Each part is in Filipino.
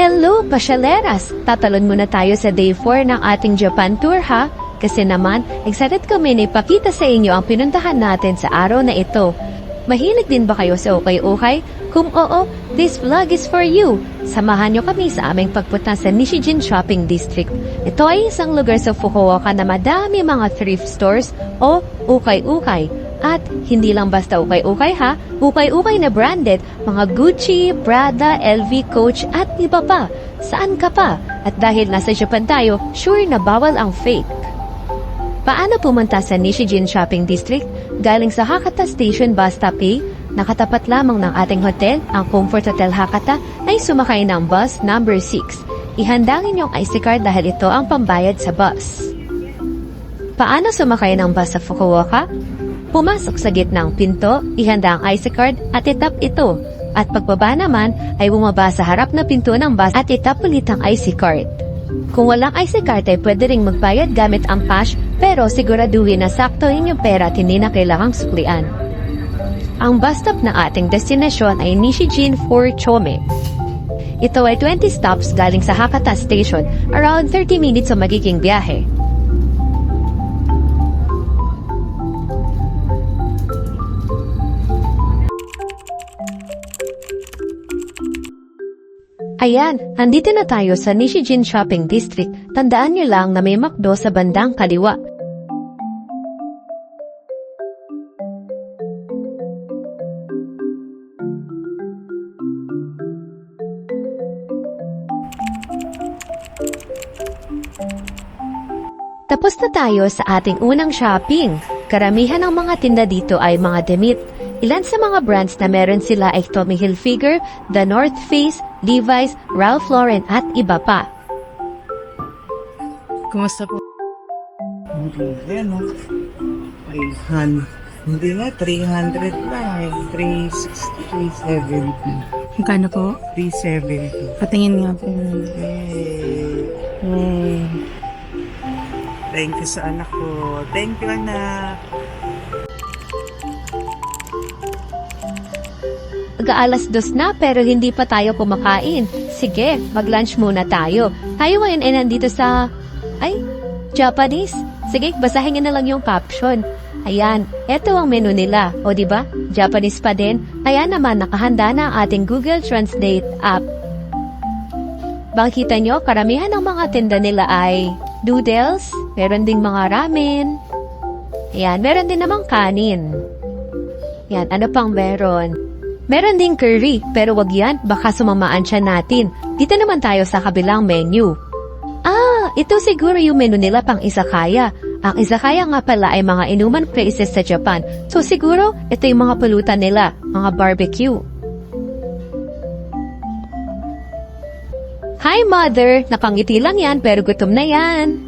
Hello, pasyaleras! Tatalon muna tayo sa day 4 ng ating Japan tour ha? Kasi naman, excited kami na ipakita sa inyo ang pinuntahan natin sa araw na ito. Mahilig din ba kayo sa ukay-ukay? Kung oo, this vlog is for you! Samahan nyo kami sa aming pagpunta sa Nishijin Shopping District. Ito ay isang lugar sa Fukuoka na madami mga thrift stores o ukay-ukay. At hindi lang basta ukay-ukay ha, ukay-ukay na branded, mga Gucci, Prada, LV, Coach at iba pa. Saan ka pa? At dahil nasa Japan tayo, sure na bawal ang fake. Paano pumunta sa Nishijin Shopping District? Galing sa Hakata Station Bus Stop A, nakatapat lamang ng ating hotel, ang Comfort Hotel Hakata, ay sumakay ng bus number 6. Ihandangin yung IC card dahil ito ang pambayad sa bus. Paano sumakay ng bus sa Fukuoka? Pumasok sa gitnang pinto, ihanda ang IC card at itap ito. At pagbaba naman ay bumaba sa harap na pinto ng bus at itap ulit ang IC card. Kung walang IC card ay pwede ring magbayad gamit ang cash pero siguraduhin na saktohin yung pera at hindi na kailangang suklian. Ang bus stop na ating destinasyon ay Nishijin 4 Chome. Ito ay 20 stops galing sa Hakata Station, around 30 minutes ang magiging biyahe. Ayan, andito na tayo sa Nishijin Shopping District. Tandaan niyo lang na may McDo sa bandang kaliwa. Tapos na tayo sa ating unang shopping. Karamihan ng mga tinda dito ay mga damit. Ilan sa mga brands na meron sila ay Tommy Hilfiger, The North Face, Levi's, Ralph Lauren at iba pa. Kumusta po? Hindi, ano, 500. Hindi nga, 300 lang. 360, 370. Magkano po? 370. Patingin nga po. Yay. Thank you sa anak ko. Thank you, anak. Mag-aalas 2 na pero hindi pa tayo kumakain. Sige, mag-lunch muna tayo. Tayo ngayon ay nandito sa... Japanese. Sige, basahin na lang yung caption. Ayan, eto ang menu nila. O diba? Japanese pa din. Kaya naman nakahanda na ang ating Google Translate app. Makikita nyo, karamihan ng mga tinda nila ay noodles, meron ding mga ramen. Ayan, meron din namang kanin. Ayan, ano pang meron? Meron ding curry, pero wag yan, baka sumamaan siya natin. Dito naman tayo sa kabilang menu. Ito siguro yung menu nila pang izakaya. Ang izakaya nga pala ay mga inuman places sa Japan. So siguro, ito yung mga pulutan nila, mga barbecue. Hi mother, nakangiti lang yan pero gutom na yan.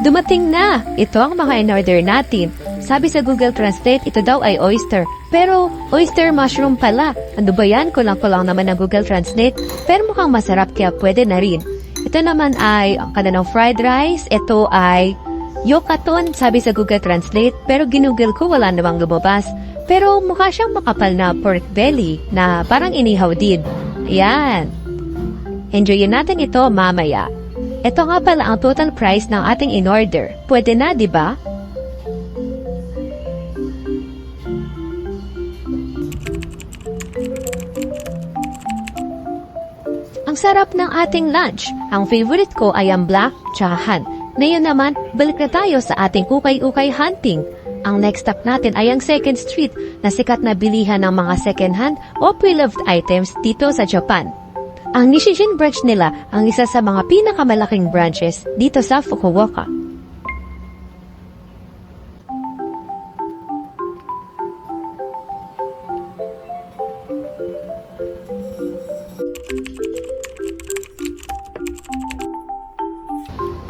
Dumating na! Ito ang mga in-order natin. Sabi sa Google Translate, ito daw ay oyster. Pero, oyster mushroom pala. Ano ba yan? Kulang-kulang naman ang Google Translate. Pero mukhang masarap kaya pwede na rin. Ito naman ay ang kananong fried rice. Ito ay yokaton, sabi sa Google Translate. Pero ginugol ko, wala namang lumabas. Pero mukha siyang makapal na pork belly na parang inihaw din. Ayan. Enjoyin natin ito mamaya. Ito nga pala ang total price ng ating in-order. Pwede na, di ba? Ang sarap ng ating lunch. Ang favorite ko ay ang black chahan. Ngayon naman, balik na tayo sa ating ukay-ukay hunting. Ang next stop natin ay ang 2nd Street na sikat na bilihan ng mga second-hand o pre-loved items dito sa Japan. Ang Nishijin branch nila ang isa sa mga pinakamalaking branches dito sa Fukuoka.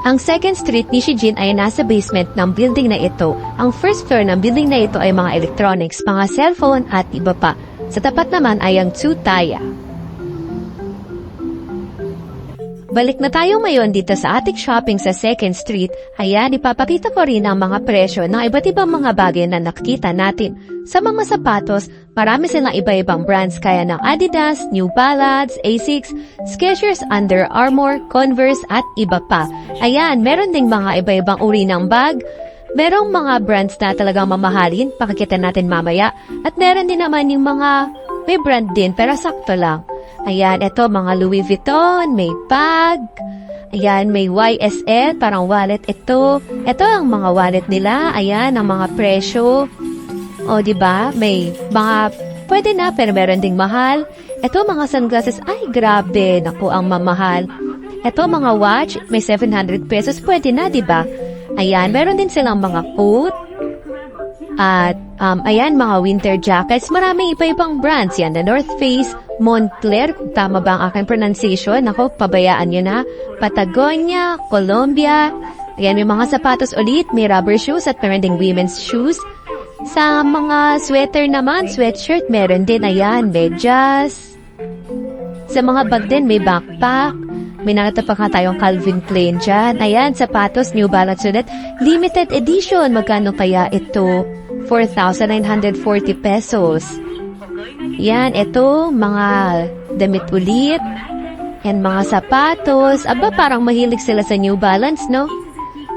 Ang 2nd Street Nishijin ay nasa basement ng building na ito. Ang first floor ng building na ito ay mga electronics, mga cellphone at iba pa. Sa tapat naman ay ang Tsutaya. Balik na tayo ngayon dito sa ating shopping sa 2nd Street. Ayan, ipapakita ko rin ang mga presyo ng iba't ibang mga bagay na nakita natin. Sa mga sapatos, marami silang iba-ibang brands kaya ng Adidas, New Balance, Asics, Skechers, Under Armour, Converse at iba pa. Ayan, meron ding mga iba-ibang uri ng bag. Merong mga brands na talagang mamahalin, pakikita natin mamaya. At meron din naman yung mga may brand din pero sakto lang. Ayan, ito mga Louis Vuitton, may bag. Ayan, may YSL, parang wallet ito. Ito ang mga wallet nila. Ayan, ang mga presyo. O, diba? May mga pwede na pero meron ding mahal. Ito mga sunglasses, ay grabe. Naku, ang mamahal. Ito mga watch, may 700 pesos. Pwede na, diba? Ayan, meron din silang mga coat. At, ayan, mga winter jackets. Maraming iba-ibang brands. Yan, the North Face, Montclair, kung tama ba ang aking pronunciation. Ako, pabayaan nyo na. Patagonia, Colombia. Ayan, may mga sapatos ulit. May rubber shoes at meron ding women's shoes. Sa mga sweater naman, sweatshirt, meron din. Ayan, medyas. Sa mga bag din, may backpack. May nakita pa nga tayong Calvin Klein dyan. Ayan, sapatos, New Balance ulit. Limited edition. Magkano kaya ito? 4,940 pesos. Yan, ito, mga damit ulit. Yan, mga sapatos. Aba, parang mahilig sila sa New Balance, no?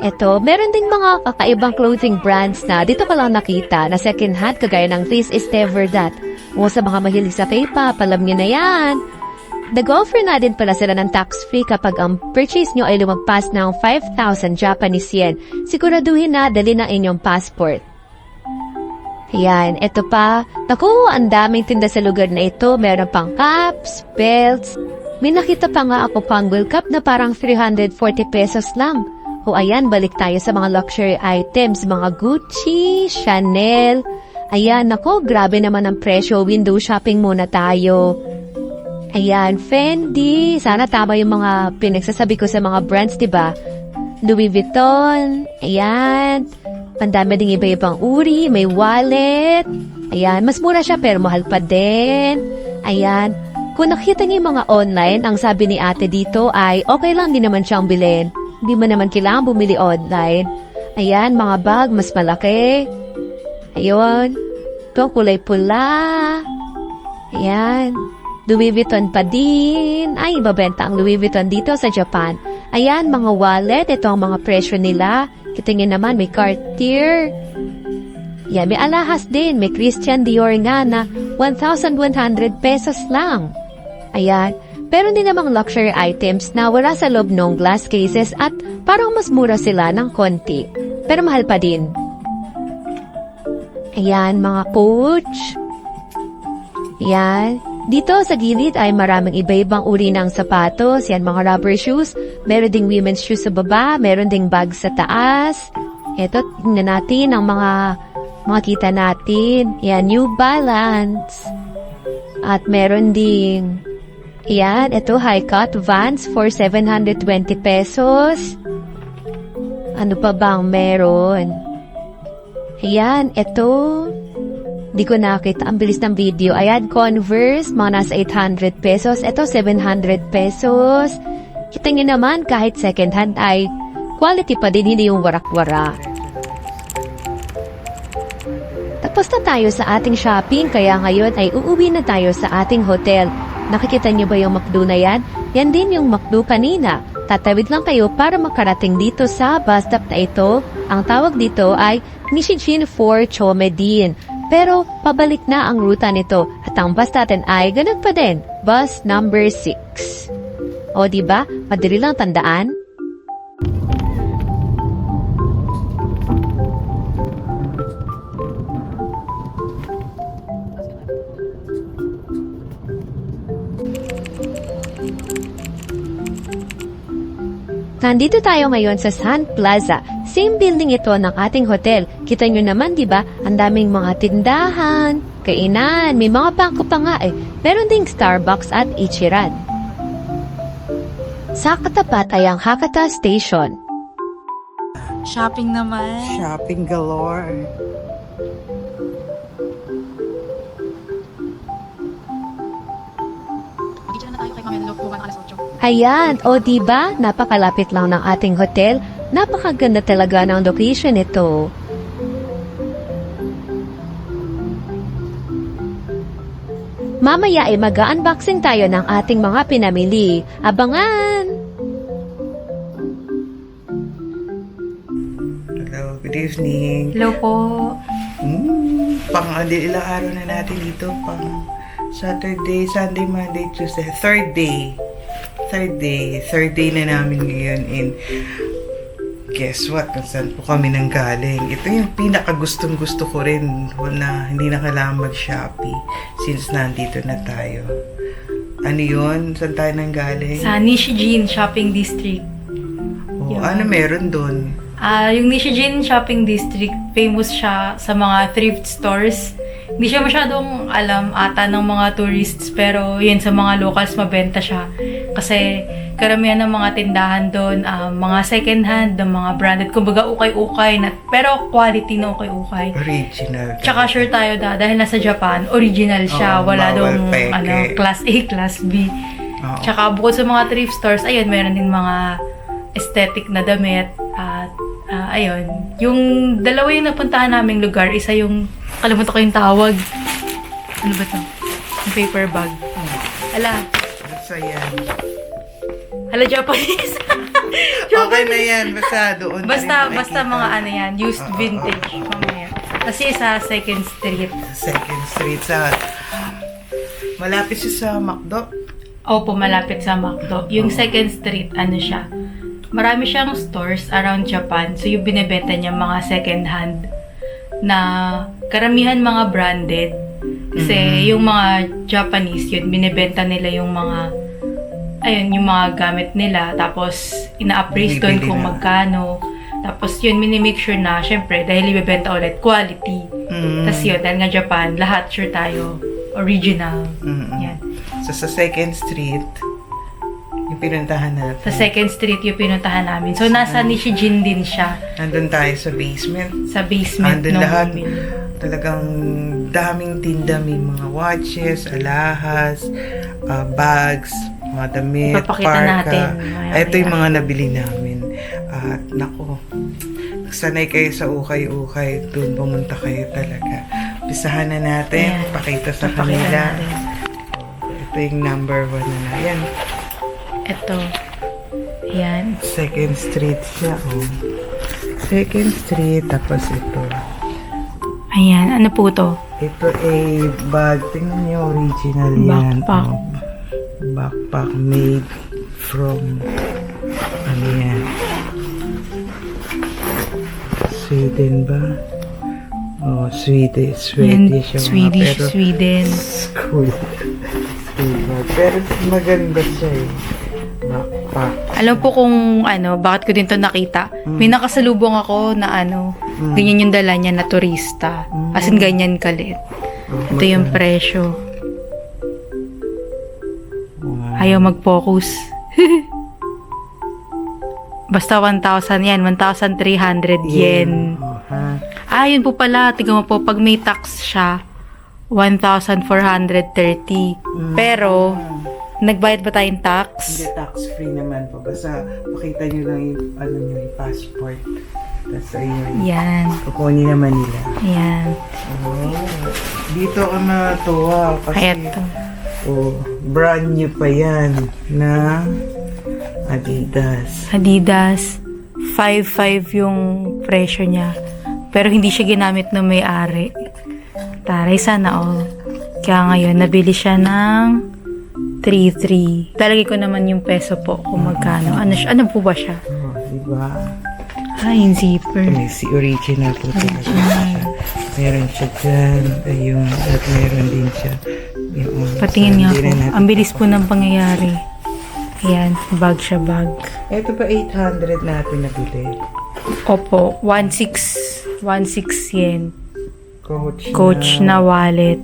Ito, meron ding mga kakaibang clothing brands na dito ka lang nakita na second hand kagaya ng This is Never That. O sa mga mahilig sa K-pop, alam nyo na yan. Nag-offer na din pala sila ng tax-free kapag ang purchase nyo ay lumagpas ng 5,000 Japanese yen. Siguraduhin na dali ng inyong passport. Ayan, ito pa. Naku, ang daming tinda sa lugar na ito. Meron pang caps, belts. May nakita pa nga ako pang World Cup na parang 340 pesos lang. O ayan, balik tayo sa mga luxury items. Mga Gucci, Chanel. Ayan, naku, grabe naman ang presyo. Window shopping muna tayo. Ayan, Fendi. Sana tama yung mga pinagsasabi ko sa mga brands, diba? Louis Vuitton. Ayan. Pandami ding iba-ibang uri. May wallet. Ayan, mas mura siya pero mahal pa din. Ayan. Kung nakita niyo yung mga online, ang sabi ni ate dito ay okay lang din naman siyang bilhin. Hindi mo naman kailangan bumili online. Ayan, mga bag, mas malaki. Ayun. Ito ang kulay pula. Ayan. Louis Vuitton pa din. Ay, ibabenta ang Louis Vuitton dito sa Japan. Ayan, mga wallet. Ito ang mga presyo nila. Kita niyo naman, may Cartier. Yan, may alahas din. May Christian Dior nga na 1,100 pesos lang. Ayan. Pero din namang luxury items na wala sa loob ng glass cases at parang mas mura sila ng konti. Pero mahal pa din. Ayan, mga Coach. Ayan. Dito sa gilid ay maraming iba-ibang uri ng sapatos. Yan, mga rubber shoes. Meron ding women's shoes sa baba. Meron ding bag sa taas. Ito, tingnan natin ang mga kita natin. Yan, New Balance. At meron ding, yan, ito, high-cut Vans for 720 pesos. Ano pa bang meron? Ayan, ito. Di ko nakita. Ang bilis ng video. Ayan, Converse, mga nasa 800 pesos. Ito, 700 pesos. Kita niyo naman, kahit second hand ay quality pa din, hindi yung warak-wara. Tapos na tayo sa ating shopping, kaya ngayon ay uuwi na tayo sa ating hotel. Nakikita niyo ba yung McDo na yan? Yan din yung McDo kanina. Tatawid lang kayo para makarating dito sa bus stop na ito. Ang tawag dito ay Nishijin 4 Chomedin. Pero pabalik na ang ruta nito at ang bus natin ay ganun pa din, bus number 6. O diba, madali lang tandaan? Nandito tayo ngayon sa Sun Plaza. Same building ito ng ating hotel. Kita nyo naman, di ba? Ang daming mga tindahan, kainan, may mga bangko pa nga eh. Meron ding Starbucks at Ichiran. Sa katapat ay ang Hakata Station. Shopping naman. Shopping galore. Mag-itcha na tayo kay Mami Love, buwan alas 8. Ayan, o diba? Napakalapit lang ng ating hotel. Napakaganda talaga ng location nito. Mamaya ay mag-unboxing tayo ng ating mga pinamili. Abangan! Hello, good evening. Hello po. Ilang araw na natin dito. Pang Saturday, Sunday, Monday, Tuesday. Third day na namin ngayon. And guess what? Kung saan po kami nang galing. Ito yung pinakagustong gusto ko rin na hindi na kailangan mag-Shopee since nandito na tayo. Ano yun? Saan tayo nang galing? Sa Nishijin Shopping District. Oh, ano meron doon? Yung Nishijin Shopping District, famous siya sa mga thrift stores. Hindi siya masyadong alam ata ng mga tourists, pero yun, sa mga locals mabenta siya. Kasi karamihan ng mga tindahan doon, mga second hand, ng mga branded, kumbaga ukay-ukay, pero quality na ukay-ukay. Original. Tsaka sure tayo dahil nasa Japan, original siya. Oo, wala bawal dong peke. class A, class B. Oo. Tsaka bukod sa mga thrift stores, ayun, meron din mga aesthetic na damit. At ayun, yung dalawa yung napuntahan naming lugar, isa yung, kalimutan ko yung tawag. Ano ba to? Yung paper bag. Ala, So, yan. Japanese. Okay na yan. Basta doon. Basta rin basta makikita. mga ano yan, used vintage. Mamaya. Kasi sa Second Street. Second Street sa... Malapit siya sa McDo. Opo, malapit sa McDo. Yung Second Street, ano siya, marami siyang stores around Japan. So, yung binibenta niya mga second hand na karamihan mga branded. Kasi yung mga Japanese, yun, binibenta nila yung mga, ayun, yung mga gamit nila. Tapos, ina-appraise doon Bibili kung na. magkano. Tapos, yun, minimake sure na, syempre, dahil ibibenta ulit, quality. Tapos yun, dahil nga Japan, lahat sure tayo, original. Yan. So, sa Second Street, yung pinuntahan natin. Sa Second Street yung pinuntahan namin. So, nasa Nishijin din siya. Nandun tayo sa basement. Sa basement Nandun nung lahat. bumili. Talagang daming tinda. May mga watches, alahas, bags, mga damit, Ipapakita parka. natin, maya-maya. Ito yung mga nabili namin. At nako, sanay kayo sa ukay-ukay. Doon pumunta kayo talaga. Pisahan na natin. Ayan. Pakita sa Ipapakita kanila. natin. Ito yung number 1 na. Ayan. Ito. Ayan. Second Street siya, oh. Second Street, tapos ito. Ayan. Ano po to? Ito ay bag. Tingnan niyo, original yan. Backpack. Oh. Backpack made from, ano yan? Sweden ba? Oh, Swedish yung mga, Swedish, pero Sweden. school. School bag. Pero maganda siya eh. Backpack. Alam po kung ano, bakit ko din to nakita. May nakasalubong ako na ano, ganyan yung dala niya na turista. As in, ganyan kalit. Oh, Ito yung presyo. Wow. Ayaw mag-focus. Basta 1,000 yan. 1,300 yen. Oh, ha? Yun po pala. Tignan mo po, pag may tax siya, 1,430. Pero, nagbayad ba tayong tax? Hindi, tax-free naman po. Basta pakita nyo lang yung, ano nyo, yung passport. Tapos ayun. Yan. Kukunin naman nila. Yan. Oh, dito ako natuwa kasi Eto. brand new pa yan na Adidas. Adidas. 5,500 yung presyo niya. Pero hindi siya ginamit ng may-ari. Taray, sana all. Kaya ngayon, nabili siya ng 3,300. Talagay ko naman yung peso po kung magkano. Ano po ba siya? Oh, diba? Yung zipper. May si original po talaga siya. Meron siya dyan. Ayun. At meron din siya. Yung, Patingin nga hindi po. rin natin- Ang bilis po ng pangyayari. Ayan, bag siya bag. Ito pa 800 natin nabili. Opo, 16 yen. Coach Na wallet.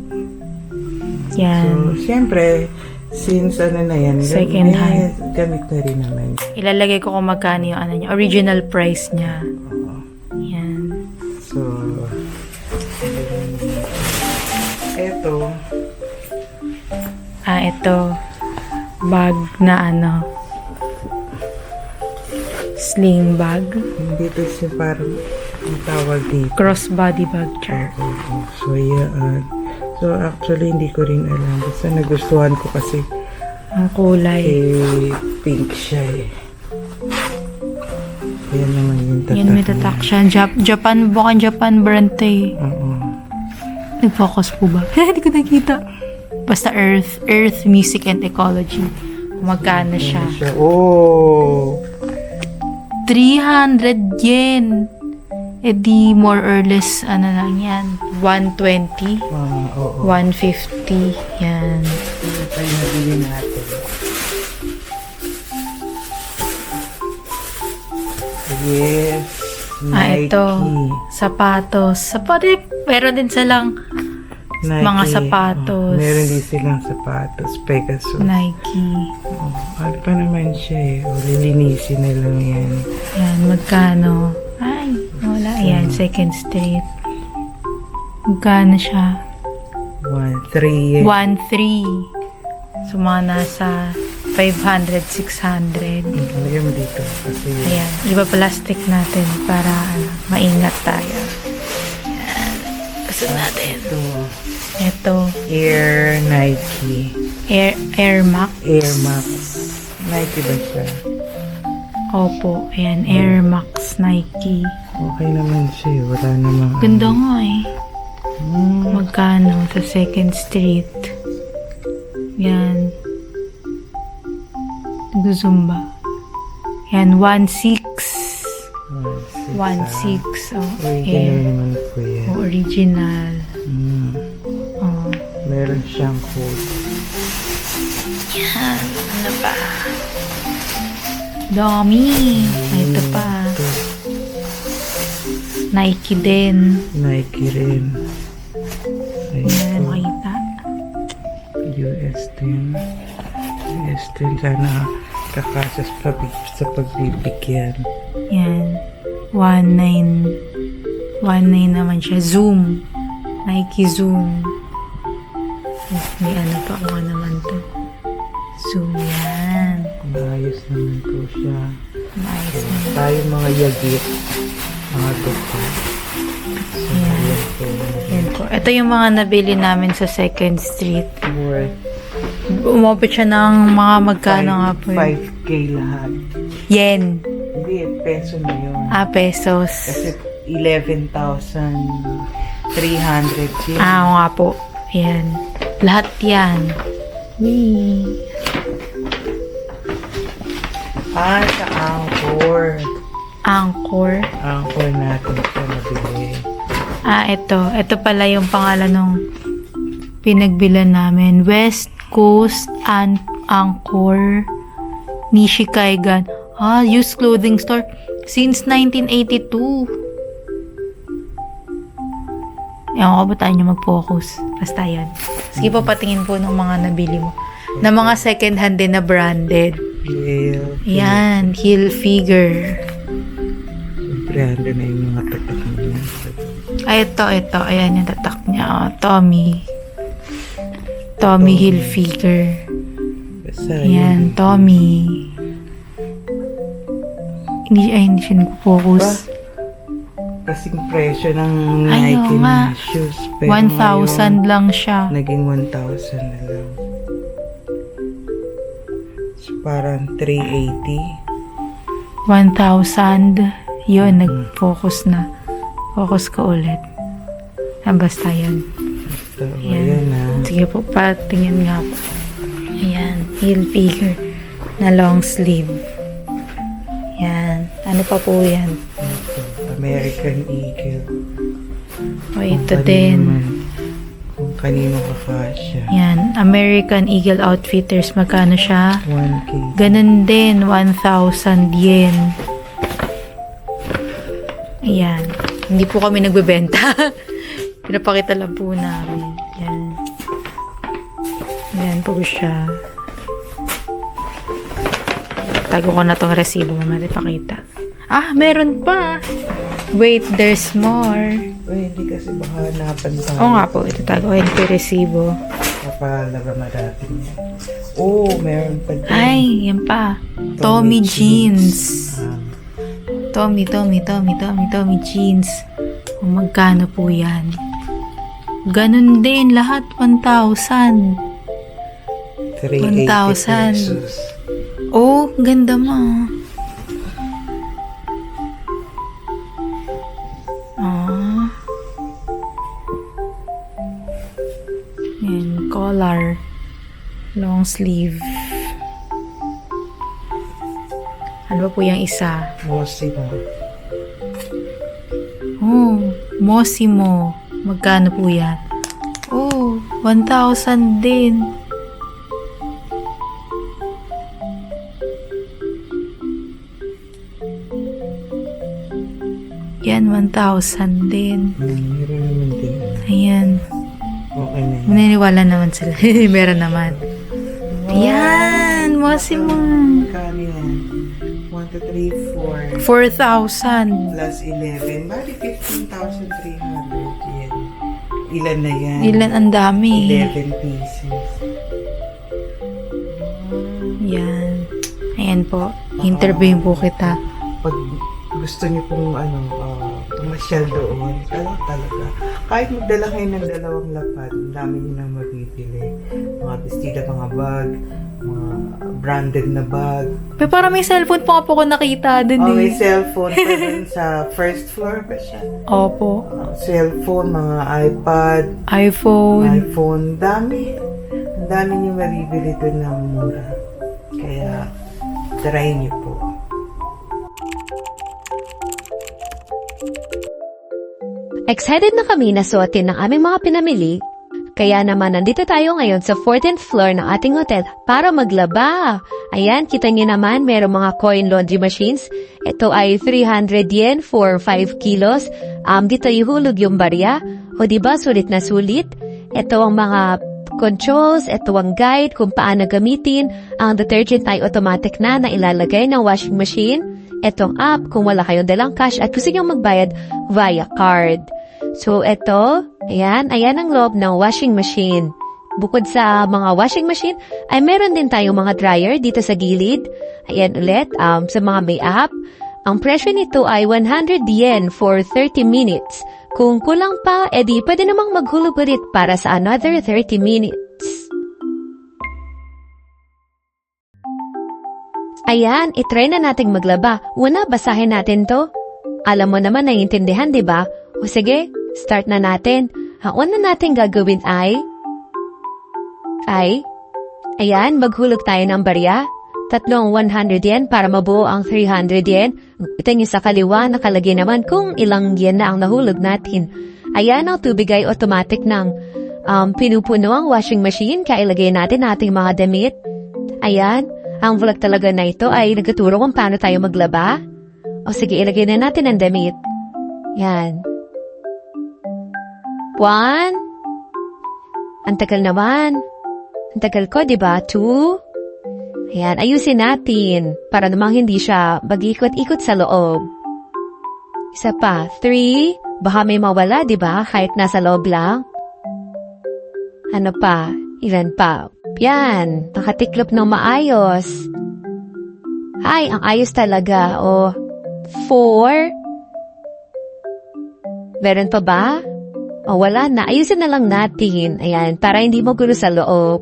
Yan. So, siyempre, since ano na yan, Second hand. gamit na rin naman. Ilalagay ko kung magkano yung ano niya, original price niya. Oo. Yan. So, eto, Ito. Bag na ano. sling bag. Dito siya parang ang tawag dito. Crossbody bag, char. Oo. So, yan. So, actually, hindi ko rin alam. Basta nagustuhan ko kasi Ang kulay. pink siya eh. Yan naman yung tatak Yan, may tatak siya. Japan, bukan Japan brand to eh. Oo. Nag-focus po ba? Hindi ko nakita. Basta Earth, Music and Ecology. Magkano siya? Oh! 300 yen. Eh di more or less, ano lang yan, 120, Oo. 150, yan. Ano tayo nabili natin? Yes. Nike. Ito, sapatos. Meron din silang Nike. mga sapatos. Meron din silang sapatos. Pegasus. Nike. Ano pa naman siya eh. O, lilinisin na lang yan. Yan, magkano? Ay, wala. Ayan, Second Street. Magkano siya? 1,300. 1.3. So, mga nasa 500, 600. Lagyan mo dito. Kasi Ayan, iba plastic natin para maingat tayo. Ayan. Gusto natin. Ito, Air Nike. Air Max. Air Max. Nike ba siya? Opo, ayan, Air Max Nike. Okay naman siya eh. Wala namang... Ganda nga eh. Hmm. Magkano sa Second Street? Yan. Zumba. Yan, 1.6. 1.6. Oh, Original Air. naman po yan. Original. Hmm. Oh. Meron siyang code. Yan. Ano ba? Dami. Ito pa. Nike din. Nike rin. Yan, makita. US din. US din. Sana kakasas sa pagbibigyan. Yan. 1.9. 1.9 naman siya. Zoom. Nike Zoom. May ano pa kung ano naman to. Zoom yan. Maayos naman po siya. Nice naman. Tayo mga yagit. Mga doktor. So, Yan. yan po. Yan po. Ito yung mga nabili namin sa Second Street. Worth Umabot siya ng mga magkano nga po yun? 5K lahat. Yen. Hindi, peso na yun. Pesos. Kasi 11,300 yun. Oo nga po. Yan. Lahat yan. Wee. Sa Angkor. Angkor. Angkor natin siya nabili. Ito. Ito pala yung pangalan ng pinagbilan namin. West Coast and Angkor Nishikaigan. Used clothing store since 1982. Ewan ko ba tayo nyo mag-focus? Basta yan. Sige po, patingin po ng mga nabili mo. Na mga second hand din na branded. Well, Yan, heel figure. siyempre, na yung mga tatak niya. Ito. Ayan yung tatak niya. Tommy Hilfiger. Basta Ayan, Tommy. Hindi siya nag-focus. kasing presyo ng Ay, Nike oo nga. na shoes. Pero 1,000 lang siya. ngayon, naging 1,000 na lang. So, parang 380. 1,000. Yun, nag-focus na. Focus ka ulit. Basta yan. So, Ayan. ayan na. Sige po, patingin nga po. Ayan, heel figure na long sleeve. Yan. Ano pa po yan? American Eagle. Ito Kung din. Kung kanino kakasya. Yan. American Eagle Outfitters. Magkano siya? 1K. Ganun din. 1,000 yen. Ayan. Hindi po kami nagbebenta. Pinapakita lang po namin. Yan. Yan po siya. Tago ko na tong resibo. Mamaya ipakita. Meron pa. Wait, there's more. Hindi kasi baka hanapan tayo. Oo nga po. Ito tago. Ayan po yung resibo. Kapalaga natin. Meron pa din. Ay, yan pa. Tommy Jeans. Tommy jeans. Kung magkano po yan? Ganun din, lahat 1,000. 380 1,000. pesos. Oh, ganda mo. Ah. Yan, collar. Long sleeve. Ano ba po yung isa? Mosimo. Oh, Mosimo. Magkano po yan? Oh, 1,000 din. Yan, 1,000 din. Meron naman din. Ayan. Okay na yun. Maniniwala naman sila. Meron naman. Ayan, Mosimo. Magkano yan? 1, 2, 3, 4. 4,000. Plus 11. Bali, 15,300 yan. Ilan na yan? Ilan ang dami. 11 pieces. Yan. Ayan po. Interviewin po kita. Pag gusto niyo pong pumasyal doon, talaga. Kahit magdala kayo ng 2 lapad, ang dami niyo nang mabibili. Mga bestida, mga bag, mga branded na bag. Pero parang may cellphone po ako nakita dun Oh, may eh. cellphone pa dun sa first floor pa siya. Opo. Cellphone, mga iPad, iPhone. dami. Ang dami niyo mabibili doon ng mura. Kaya, try niyo po. Excited na kami na suotin ng aming mga pinamili, kaya naman nandito tayo ngayon sa 14th floor ng ating hotel para maglaba. Ayan, kita niyo naman merong mga coin laundry machines. Ito ay 300 yen for 5 kilos. Dito ihulog yung barya. O diba, sulit na sulit. Ito ang mga controls, ito ang guide kung paano gamitin. Ang detergent ay automatic na ilalagay ng washing machine. Etong app kung wala kayong dalang cash at gusto nyo magbayad via card. So, eto, ayan ang loob ng washing machine. Bukod sa mga washing machine, ay meron din tayong mga dryer dito sa gilid. Ayan ulit, sa mga may app. Ang presyo nito ay 100 yen for 30 minutes. Kung kulang pa, edi pwede namang maghulog ulit para sa another 30 minutes. Ayan, itry na nating maglaba. Una, basahin natin to. Alam mo naman, naiintindihan, di ba? O sige, start na natin. Ang una natin gagawin ay, ayan, maghulog tayo ng barya. Tatlong 100 yen para mabuo ang 300 yen. Ito nyo sa kaliwa, nakalagay naman kung ilang yen na ang nahulog natin. Ayan, ang tubig ay automatic ng pinupuno ang washing machine. Kaya ilagay natin ating mga damit. Ayan. Ang vlog talaga na ito ay nagtuturo kung paano tayo maglaba. O sige, ilagay na natin ang damit. Yan. 1. Ang tagal naman. Ang tagal ko, diba? 2. Ayan, ayusin natin. Para namang hindi siya mag-ikot-ikot sa loob. Isa pa. 3. Baka may mawala, diba? Kahit nasa loob lang. Ano pa? Ilan pa? Yan, nakatiklop ng maayos. Ay, ang ayos talaga. O, 4. Meron pa ba? O, wala na. Ayusin na lang natin. Ayan, para hindi mo gulo sa loob.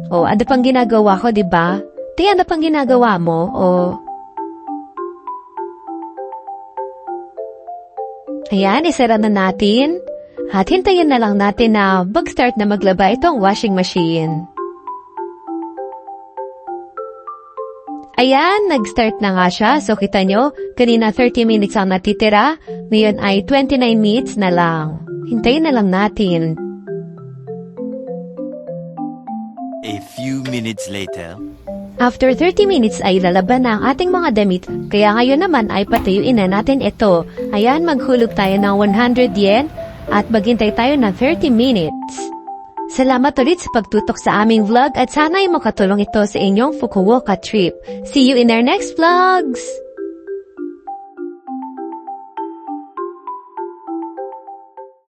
O, ano pang ginagawa ko, diba? Tiyan, ano pang ginagawa mo? O, ayan, isara na natin. At hintayin na lang natin na mag-start na maglaba itong washing machine. Ayan, nag-start na nga siya. So, kita nyo, kanina 30 minutes ang natitira. Ngayon ay 29 minutes na lang. Hintayin na lang natin. A few minutes later. After 30 minutes ay lalaban na ang ating mga damit. Kaya ngayon naman ay patuyuin na natin ito. Ayan, maghulog tayo ng 100 yen. At maghintay tayo ng 30 minutes. Salamat ulit sa pagtutok sa aming vlog at sana ay makatulong ito sa inyong Fukuoka trip. See you in our next vlogs!